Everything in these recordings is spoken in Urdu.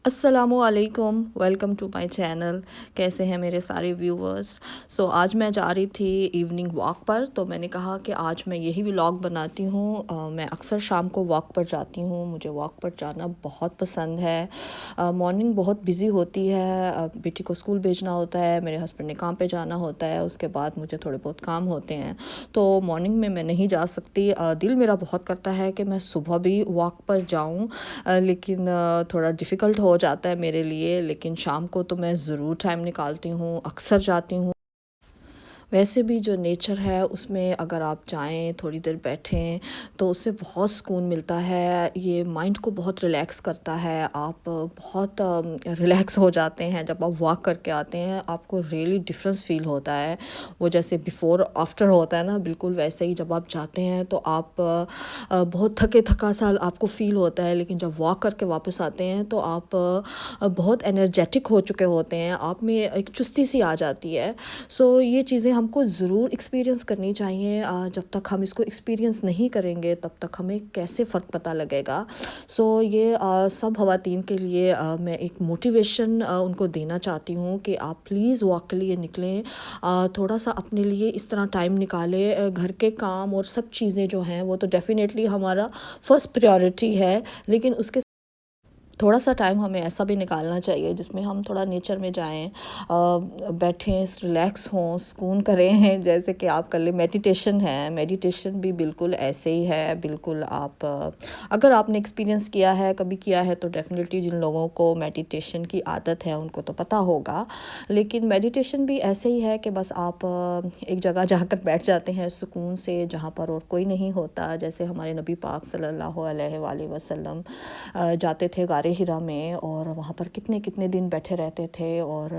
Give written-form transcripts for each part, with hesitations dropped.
السلام علیکم، ویلکم ٹو مائی چینل۔ کیسے ہیں میرے سارے ویورز؟ آج میں جا رہی تھی ایوننگ واک پر، تو میں نے کہا کہ آج میں یہی ولاگ بناتی ہوں۔ میں اکثر شام کو واک پر جاتی ہوں، مجھے واک پر جانا بہت پسند ہے۔ مارننگ بہت بزی ہوتی ہے، بیٹی کو اسکول بھیجنا ہوتا ہے، میرے ہسبینڈ نے کام پہ جانا ہوتا ہے، اس کے بعد مجھے تھوڑے بہت کام ہوتے ہیں، تو مارننگ میں نہیں جا سکتی۔ دل میرا بہت کرتا ہے کہ میں صبح بھی واک پر جاؤں، لیکن تھوڑا ڈیفیکلٹ ہو جاتا ہے میرے لیے، لیکن شام کو تو میں ضرور ٹائم نکالتی ہوں، اکثر جاتی ہوں۔ ویسے بھی جو نیچر ہے اس میں اگر آپ جائیں، تھوڑی دیر بیٹھیں، تو اس سے بہت سکون ملتا ہے، یہ مائنڈ کو بہت ریلیکس کرتا ہے، آپ بہت ریلیکس ہو جاتے ہیں جب آپ واک کر کے آتے ہیں، آپ کو ریئلی ڈفرینس فیل ہوتا ہے۔ وہ جیسے بیفور آفٹر ہوتا ہے نا، بالکل ویسے ہی جب آپ جاتے ہیں تو آپ بہت تھکے تھکا سا آپ کو فیل ہوتا ہے، لیکن جب واک کر کے واپس آتے ہیں تو آپ بہت انرجیٹک ہو چکے ہوتے ہیں، آپ میں ایک چستی سی آ جاتی ہے۔ یہ چیزیں ہم کو ضرور ایکسپیرینس کرنی چاہیے۔ جب تک ہم اس کو ایکسپیرینس نہیں کریں گے تب تک ہمیں کیسے فرق پتہ لگے گا۔ یہ سب خواتین کے لیے میں ایک موٹیویشن ان کو دینا چاہتی ہوں کہ آپ پلیز واک کے لیے نکلیں، تھوڑا سا اپنے لیے اس طرح ٹائم نکالیں۔ گھر کے کام اور سب چیزیں جو ہیں وہ تو ڈیفینیٹلی ہمارا فرسٹ پریورٹی ہے، لیکن اس کے تھوڑا سا ٹائم ہمیں ایسا بھی نکالنا چاہیے جس میں ہم تھوڑا نیچر میں جائیں، بیٹھیں، ریلیکس ہوں، سکون کریں، جیسے کہ آپ کر لیں میڈیٹیشن ہے۔ میڈیٹیشن بھی بالکل ایسے ہی ہے، بالکل آپ اگر آپ نے ایکسپیرینس کیا ہے، کبھی کیا ہے، تو ڈیفینیٹلی جن لوگوں کو میڈیٹیشن کی عادت ہے ان کو تو پتہ ہوگا، لیکن میڈیٹیشن بھی ایسے ہی ہے کہ بس آپ ایک جگہ جا کر بیٹھ جاتے ہیں سکون سے، جہاں پر اور کوئی نہیں ہوتا، جیسے ہمارے نبی پاک صلی اللہ علیہ وآلہ وسلم جاتے تھے غار ہرا میں، اور وہاں پر کتنے کتنے دن بیٹھے رہتے تھے اور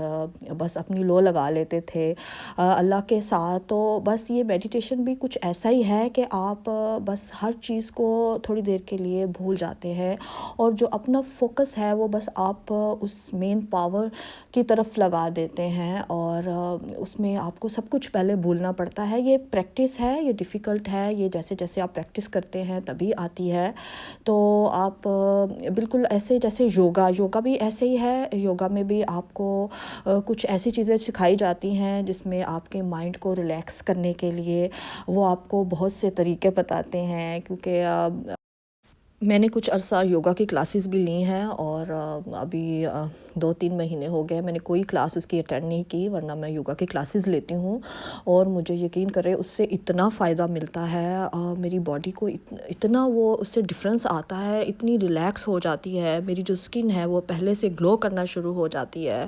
بس اپنی لو لگا لیتے تھے اللہ کے ساتھ۔ تو بس یہ میڈیٹیشن بھی کچھ ایسا ہی ہے کہ آپ بس ہر چیز کو تھوڑی دیر کے لیے بھول جاتے ہیں، اور جو اپنا فوکس ہے وہ بس آپ اس مین پاور کی طرف لگا دیتے ہیں، اور اس میں آپ کو سب کچھ پہلے بھولنا پڑتا ہے۔ یہ پریکٹس ہے، یہ ڈیفیکلٹ ہے، یہ جیسے جیسے آپ پریکٹس کرتے ہیں تبھی آتی ہے۔ تو آپ بالکل ایسے جیسے یوگا بھی ایسے ہی ہے، یوگا میں بھی آپ کو کچھ ایسی چیزیں سکھائی جاتی ہیں جس میں آپ کے مائنڈ کو ریلیکس کرنے کے لیے وہ آپ کو بہت سے طریقے بتاتے ہیں، کیونکہ میں نے کچھ عرصہ یوگا کی کلاسز بھی لی ہیں، اور ابھی 2-3 مہینے ہو گئے میں نے کوئی کلاس اس کی اٹینڈ نہیں کی، ورنہ میں یوگا کی کلاسز لیتی ہوں، اور مجھے یقین کرے اس سے اتنا فائدہ ملتا ہے، میری باڈی کو اتنا وہ اس سے ڈفرینس آتا ہے، اتنی ریلیکس ہو جاتی ہے، میری جو اسکن ہے وہ پہلے سے گلو کرنا شروع ہو جاتی ہے۔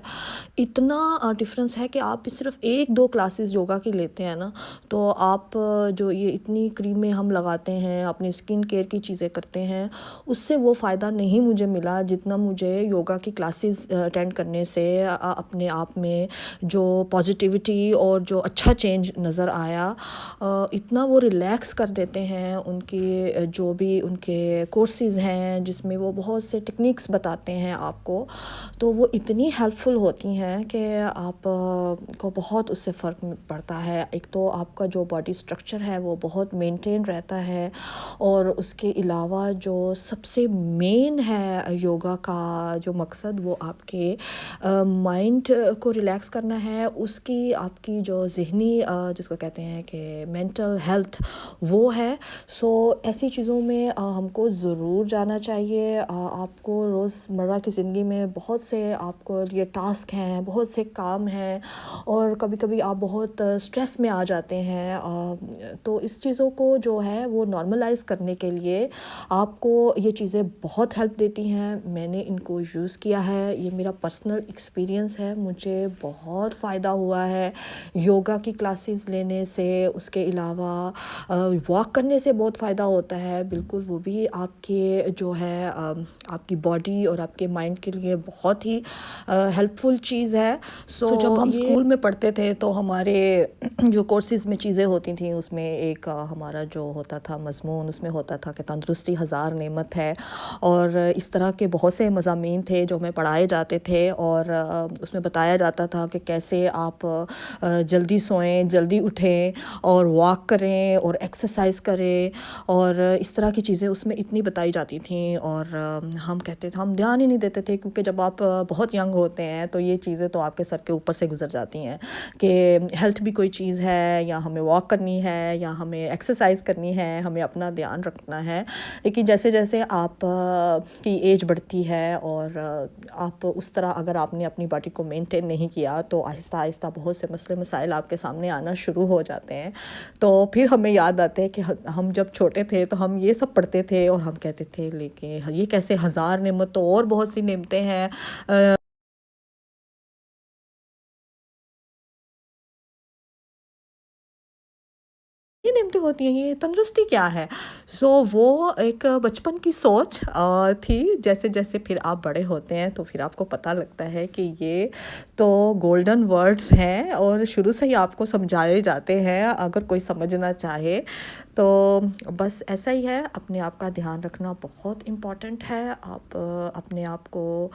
اتنا ڈفرینس ہے کہ آپ صرف 1-2 کلاسز یوگا کی لیتے ہیں نا، تو آپ جو یہ اتنی کریمیں ہم لگاتے ہیں، اپنی اسکن کیئر کی چیزیں کرتے ہیں، اس سے وہ فائدہ نہیں مجھے ملا جتنا مجھے یوگا کی کلاسز اٹینڈ کرنے سے اپنے آپ میں جو پازیٹیوٹی اور جو اچھا چینج نظر آیا۔ اتنا وہ ریلیکس کر دیتے ہیں، ان کی جو بھی ان کے کورسز ہیں جس میں وہ بہت سے ٹیکنیکس بتاتے ہیں آپ کو، تو وہ اتنی ہیلپ فل ہوتی ہیں کہ آپ کو بہت اس سے فرق پڑتا ہے۔ ایک تو آپ کا جو باڈی اسٹرکچر ہے وہ بہت مینٹین رہتا ہے، اور اس کے علاوہ جو سب سے مین ہے یوگا کا جو مقصد، وہ آپ کے مائنڈ کو ریلیکس کرنا ہے، اس کی آپ کی جو ذہنی جس کو کہتے ہیں کہ مینٹل ہیلتھ وہ ہے۔ ایسی چیزوں میں ہم کو ضرور جانا چاہیے۔ آپ کو روزمرہ کی زندگی میں بہت سے آپ کو یہ ٹاسک ہیں، بہت سے کام ہیں، اور کبھی کبھی آپ بہت سٹریس میں آ جاتے ہیں، تو اس چیزوں کو جو ہے وہ نارملائز کرنے کے لیے آپ کو یہ چیزیں بہت ہیلپ دیتی ہیں۔ میں نے ان کو یوز کیا ہے، یہ میرا پرسنل ایکسپیرینس ہے، مجھے بہت فائدہ ہوا ہے یوگا کی کلاسز لینے سے۔ اس کے علاوہ واک کرنے سے بہت فائدہ ہوتا ہے، بالکل وہ بھی آپ کے جو ہے آپ کی باڈی اور آپ کے مائنڈ کے لیے بہت ہی ہیلپ فل چیز ہے۔ جب ہم اسکول میں پڑھتے تھے تو ہمارے جو کورسز میں چیزیں ہوتی تھیں، اس میں ایک ہمارا جو ہوتا تھا مضمون، اس میں ہوتا تھا کہ تندرستی 1000 ہزار نعمت ہے. اور اس طرح کے بہت سے مضامین تھے جو ہمیں پڑھائے جاتے تھے، اور اس میں بتایا جاتا تھا کہ کیسے آپ جلدی سوئیں، جلدی اٹھیں اور واک کریں اور ایکسرسائز کریں، اور اس طرح کی چیزیں اس میں اتنی بتائی جاتی تھیں. اور ہم کہتے تھے، ہم دھیان ہی نہیں دیتے تھے، کیونکہ جب آپ بہت ینگ ہوتے ہیں تو یہ چیزیں تو آپ کے سر کے اوپر سے گزر جاتی ہیں کہ ہیلتھ بھی کوئی چیز ہے، یا ہمیں واک کرنی ہے، یا ہمیں ایکسرسائز کرنی ہے، ہمیں اپنا دھیان رکھنا ہے. لیکن جیسے جیسے آپ کی ایج بڑھتی ہے اور آپ اس طرح اگر آپ نے اپنی باڈی کو مینٹین نہیں کیا تو آہستہ آہستہ بہت سے مسئلے مسائل آپ کے سامنے آنا شروع ہو جاتے ہیں. تو پھر ہمیں یاد آتے ہیں کہ ہم جب چھوٹے تھے تو ہم یہ سب پڑھتے تھے اور ہم کہتے تھے لیکن یہ کیسے ہزار نعمت، تو اور بہت سی نعمتیں ہیں. یہ نعمتیں ہوتی ہیں، یہ تندرستی کیا ہے؟ سو وہ ایک بچپن کی سوچ تھی. جیسے جیسے پھر آپ بڑے ہوتے ہیں تو پھر آپ کو پتہ لگتا ہے کہ یہ تو گولڈن ورڈز ہیں، اور شروع سے ہی آپ کو سمجھائے جاتے ہیں اگر کوئی سمجھنا چاہے. تو بس ایسا ہی ہے، اپنے آپ کا دھیان رکھنا بہت امپورٹنٹ ہے. آپ اپنے آپ کو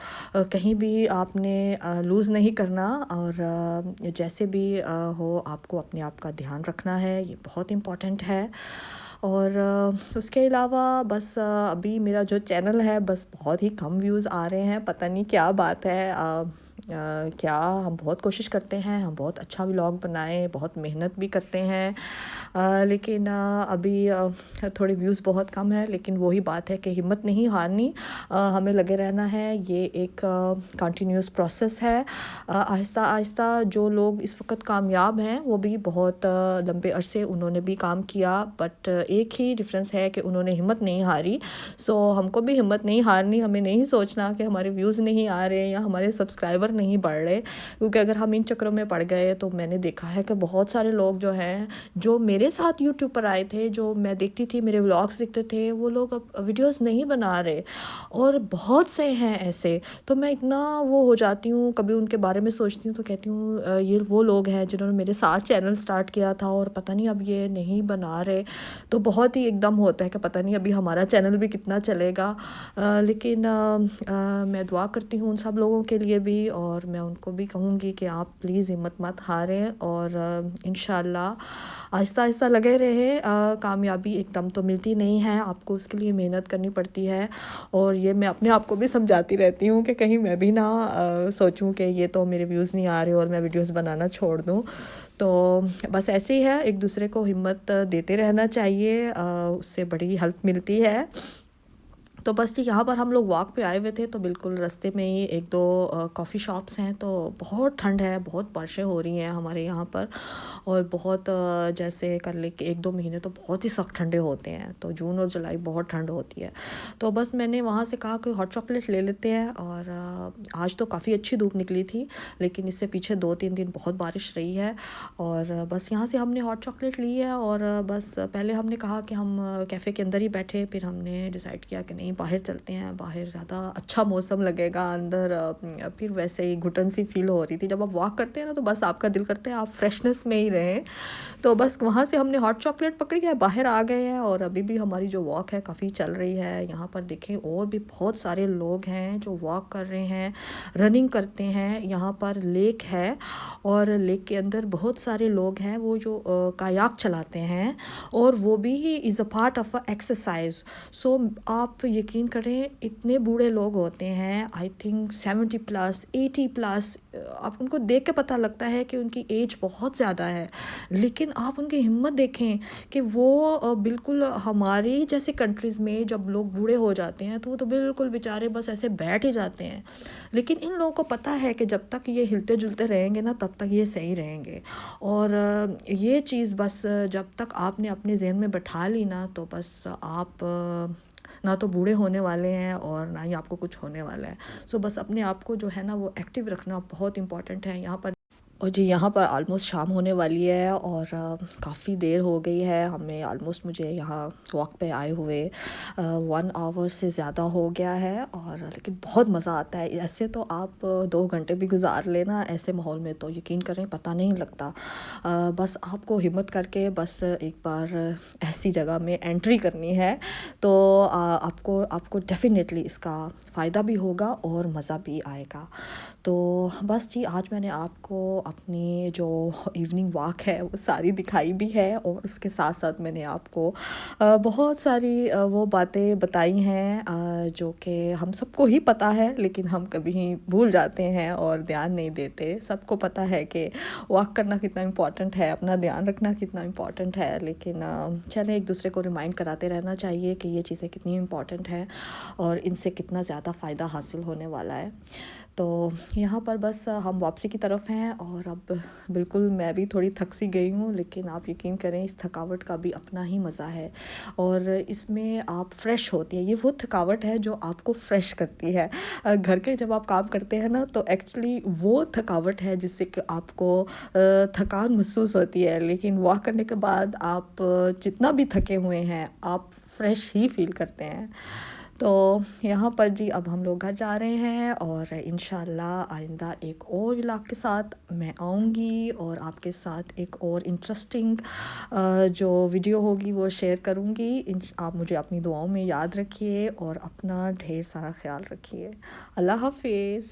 کہیں بھی آپ نے لوز نہیں کرنا، اور جیسے بھی ہو آپ کو اپنے آپ کا دھیان رکھنا ہے، یہ بہت امپورٹنٹ ہے. اور اس کے علاوہ بس ابھی میرا جو چینل ہے بس بہت ہی کم ویوز آ رہے ہیں، پتہ نہیں کیا بات ہے. کیا ہم بہت کوشش کرتے ہیں، ہم بہت اچھا ولاگ بنائیں، بہت محنت بھی کرتے ہیں، لیکن ابھی تھوڑے ویوز بہت کم ہے. لیکن وہی بات ہے کہ ہمت نہیں ہارنی، ہمیں لگے رہنا ہے. یہ ایک کنٹینیوس پروسیس ہے. آہستہ آہستہ جو لوگ اس وقت کامیاب ہیں وہ بھی بہت لمبے عرصے انہوں نے بھی کام کیا، بٹ ایک ہی ڈفرینس ہے کہ انہوں نے ہمت نہیں ہاری. سو ہم کو بھی ہمت نہیں ہارنی. ہمیں نہیں سوچنا کہ ہمارے ویوز نہیں آ رہے یا ہمارے سبسکرائبر نہیں بڑھ رہے، کیونکہ اگر ہم ان چکروں میں پڑ گئے تو میں نے دیکھا ہے کہ بہت سارے لوگ جو ہیں جو میرے ساتھ یوٹیوب پر آئے تھے، جو میں دیکھتی تھی، میرے ولاگس دیکھتے تھے، وہ لوگ اب ویڈیوز نہیں بنا رہے، اور بہت سے ہیں ایسے. تو میں اتنا وہ ہو جاتی ہوں، کبھی ان کے بارے میں سوچتی ہوں تو کہتی ہوں یہ وہ لوگ ہیں جنہوں نے میرے ساتھ چینل سٹارٹ کیا تھا اور پتہ نہیں اب یہ نہیں بنا رہے. تو بہت ہی ایک دم ہوتا ہے کہ پتہ نہیں ابھی ہمارا چینل بھی کتنا چلے گا. لیکن میں دعا کرتی ہوں ان سب لوگوں کے لیے بھی، اور میں ان کو بھی کہوں گی کہ آپ پلیز ہمت مت ہاریں، اور انشاءاللہ آہستہ آہستہ لگے رہے. کامیابی ایک دم تو ملتی نہیں ہے، آپ کو اس کے لیے محنت کرنی پڑتی ہے. اور یہ میں اپنے آپ کو بھی سمجھاتی رہتی ہوں کہ کہیں میں بھی نہ سوچوں کہ یہ تو میرے ویوز نہیں آ رہے اور میں ویڈیوز بنانا چھوڑ دوں. تو بس ایسے ہی ہے، ایک دوسرے کو ہمت دیتے رہنا چاہیے، اس سے بڑی ہیلپ ملتی ہے. تو بس یہاں پر ہم لوگ واک پہ آئے ہوئے تھے، تو بالکل رستے میں ہی ایک دو کافی شاپس ہیں. تو بہت ٹھنڈ ہے، بہت بارشیں ہو رہی ہیں ہمارے یہاں پر، اور بہت جیسے کر لے کہ ایک دو مہینے تو بہت ہی سخت ٹھنڈے ہوتے ہیں. تو جون اور جولائی بہت ٹھنڈ ہوتی ہے. تو بس میں نے وہاں سے کہا کہ ہاٹ چاکلیٹ لے لیتے ہیں. اور آج تو کافی اچھی دھوپ نکلی تھی، لیکن اس سے پیچھے 2-3 دن بہت بارش رہی ہے. اور بس یہاں سے ہم نے ہاٹ چاکلیٹ لی ہے، اور بس پہلے ہم نے کہا کہ ہم کیفے کے اندر ہی بیٹھے، پھر ہم نے ڈیسائیڈ کیا کہ نہیں باہر چلتے ہیں، باہر زیادہ اچھا موسم لگے گا. اندر پھر ویسے ہی گھٹن سی فیل ہو رہی تھی. جب آپ واک کرتے ہیں نا تو بس آپ کا دل کرتا ہے آپ فریشنس میں ہی رہیں. تو بس وہاں سے ہم نے ہاٹ چاکلیٹ پکڑی ہے، باہر آ گئے ہیں، اور ابھی بھی ہماری جو واک ہے کافی چل رہی ہے. یہاں پر دیکھیں اور بھی بہت سارے لوگ ہیں جو واک کر رہے ہیں، رننگ کرتے ہیں. یہاں پر لیک ہے، اور لیک کے اندر بہت سارے لوگ ہیں وہ جو کایاک چلاتے ہیں، اور وہ بھی is a part of a exercise. So آپ یقین کریں اتنے بوڑھے لوگ ہوتے ہیں، آئی تھنک 70+، 80+. آپ ان کو دیکھ کے پتہ لگتا ہے کہ ان کی ایج بہت زیادہ ہے، لیکن آپ ان کی ہمت دیکھیں کہ وہ بالکل ہماری جیسے کنٹریز میں جب لوگ بوڑھے ہو جاتے ہیں تو وہ تو بالکل بیچارے بس ایسے بیٹھ ہی جاتے ہیں. لیکن ان لوگوں کو پتہ ہے کہ جب تک یہ ہلتے جلتے رہیں گے نا تب تک یہ صحیح رہیں گے. اور یہ چیز بس جب تک آپ نے اپنے ذہن میں بٹھا لی نا تو بس آپ نہ تو بوڑھے ہونے والے ہیں اور نہ ہی آپ کو کچھ ہونے والا ہے. سو بس اپنے آپ کو جو ہے نا وہ ایکٹیو رکھنا بہت امپورٹنٹ ہے. یہاں پر اور جی یہاں پر آلموسٹ شام ہونے والی ہے اور کافی دیر ہو گئی ہے ہمیں، آلموسٹ مجھے یہاں واک پہ آئے ہوئے 1 آور سے زیادہ ہو گیا ہے، اور لیکن بہت مزہ آتا ہے ایسے تو آپ 2 گھنٹے بھی گزار لینا ایسے ماحول میں تو یقین کریں پتہ نہیں لگتا، بس آپ کو ہمت کر کے بس ایک بار ایسی جگہ میں انٹری کرنی ہے تو آپ کو ڈیفینیٹلی اس کا فائدہ بھی ہوگا اور مزہ بھی آئے گا۔ تو بس جی آج میں نے آپ کو اپنی جو ایوننگ واک ہے وہ ساری دکھائی بھی ہے، اور اس کے ساتھ ساتھ میں نے آپ کو بہت ساری وہ باتیں بتائی ہیں جو کہ ہم سب کو ہی پتہ ہے لیکن ہم کبھی بھول جاتے ہیں اور دھیان نہیں دیتے۔ سب کو پتہ ہے کہ واک کرنا کتنا امپورٹنٹ ہے، اپنا دھیان رکھنا کتنا امپورٹنٹ ہے، لیکن چلیں ایک دوسرے کو ریمائنڈ کراتے رہنا چاہیے کہ یہ چیزیں کتنی امپورٹنٹ ہیں اور ان سے کتنا زیادہ فائدہ حاصل ہونے والا ہے۔ تو یہاں پر بس ہم واپسی کی طرف ہیں، اور اب بالکل میں بھی تھوڑی تھک سی گئی ہوں، لیکن آپ یقین کریں اس تھکاوٹ کا بھی اپنا ہی مزہ ہے، اور اس میں آپ فریش ہوتی ہیں۔ یہ وہ تھکاوٹ ہے جو آپ کو فریش کرتی ہے۔ گھر کے جب آپ کام کرتے ہیں نا تو ایکچولی وہ تھکاوٹ ہے جس سے کہ آپ کو تھکان محسوس ہوتی ہے، لیکن واک کرنے کے بعد آپ جتنا بھی تھکے ہوئے ہیں آپ فریش ہی فیل کرتے ہیں۔ تو یہاں پر جی اب ہم لوگ گھر جا رہے ہیں، اور انشاءاللہ آئندہ ایک اور ولاگ کے ساتھ میں آؤں گی اور آپ کے ساتھ ایک اور انٹرسٹنگ جو ویڈیو ہوگی وہ شیئر کروں گی۔ آپ مجھے اپنی دعاؤں میں یاد رکھیے اور اپنا ڈھیر سارا خیال رکھیے۔ اللہ حافظ۔